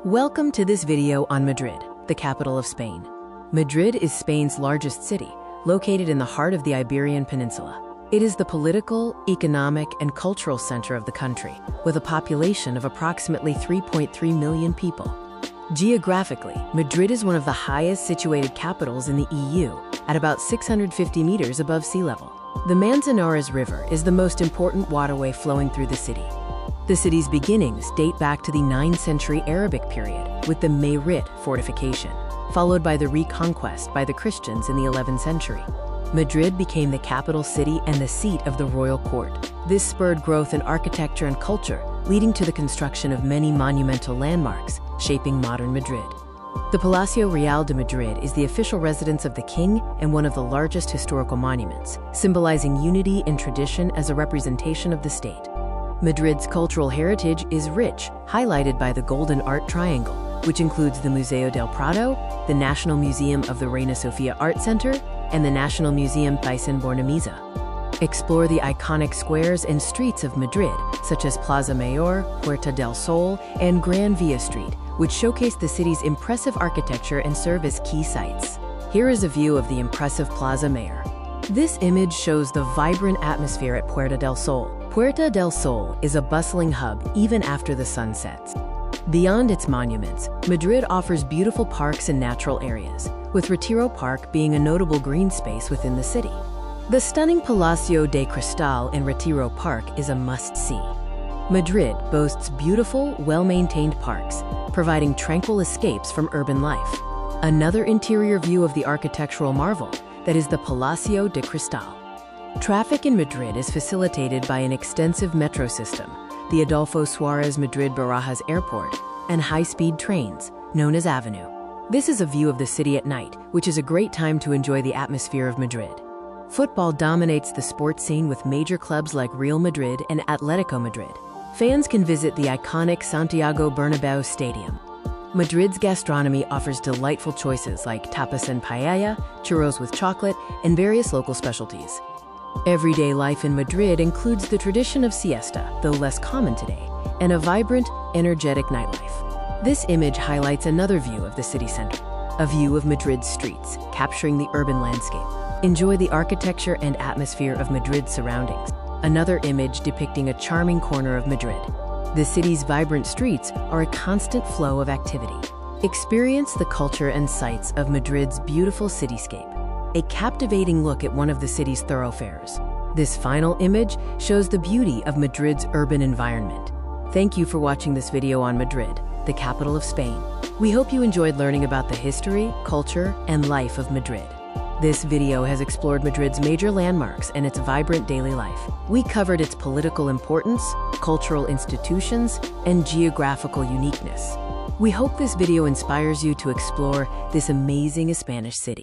Welcome to this video on Madrid, the capital of Spain. Madrid is Spain's largest city, located in the heart of the Iberian Peninsula. It is the political, economic, and cultural center of the country, with a population of approximately 3.3 million people. Geographically, Madrid is one of the highest situated capitals in the EU, at about 650 meters above sea level. The Manzanares River is the most important waterway flowing through the city. The city's beginnings date back to the 9th century Arabic period with the Madrid fortification, followed by the reconquest by the Christians in the 11th century. Madrid became the capital city and the seat of the royal court. This spurred growth in architecture and culture, leading to the construction of many monumental landmarks, shaping modern Madrid. The Palacio Real de Madrid is the official residence of the king and one of the largest historical monuments, symbolizing unity and tradition as a representation of the state. Madrid's cultural heritage is rich, highlighted by the Golden Art Triangle, which includes the Museo del Prado, the National Museum of the Reina Sofia Art Center, and the National Museum Thyssen-Bornemisza. Explore the iconic squares and streets of Madrid, such as Plaza Mayor, Puerta del Sol, and Gran Via Street, which showcase the city's impressive architecture and serve as key sites. Here is a view of the impressive Plaza Mayor. This image shows the vibrant atmosphere at Puerta del Sol. Puerta del Sol is a bustling hub even after the sun sets. Beyond its monuments, Madrid offers beautiful parks and natural areas, with Retiro Park being a notable green space within the city. The stunning Palacio de Cristal in Retiro Park is a must-see. Madrid boasts beautiful, well-maintained parks, providing tranquil escapes from urban life. Another interior view of the architectural marvel that is the Palacio de Cristal. Traffic in Madrid is facilitated by an extensive metro system, the Adolfo Suarez Madrid-Barajas Airport, and high-speed trains, known as Avenue. This is a view of the city at night, which is a great time to enjoy the atmosphere of Madrid. Football dominates the sports scene with major clubs like Real Madrid and Atletico Madrid. Fans can visit the iconic Santiago Bernabéu Stadium. Madrid's gastronomy offers delightful choices like tapas and paella, churros with chocolate, and various local specialties. Everyday life in Madrid includes the tradition of siesta, though less common today, and a vibrant, energetic nightlife. This image highlights another view of the city center, a view of Madrid's streets, capturing the urban landscape. Enjoy the architecture and atmosphere of Madrid's surroundings. Another image depicting a charming corner of Madrid. The city's vibrant streets are a constant flow of activity. Experience the culture and sights of Madrid's beautiful cityscape, a captivating look at one of the city's thoroughfares. This final image shows the beauty of Madrid's urban environment. Thank you for watching this video on Madrid, the capital of Spain. We hope you enjoyed learning about the history, culture, and life of Madrid. This video has explored Madrid's major landmarks and its vibrant daily life. We covered its political importance, cultural institutions, and geographical uniqueness. We hope this video inspires you to explore this amazing Spanish city.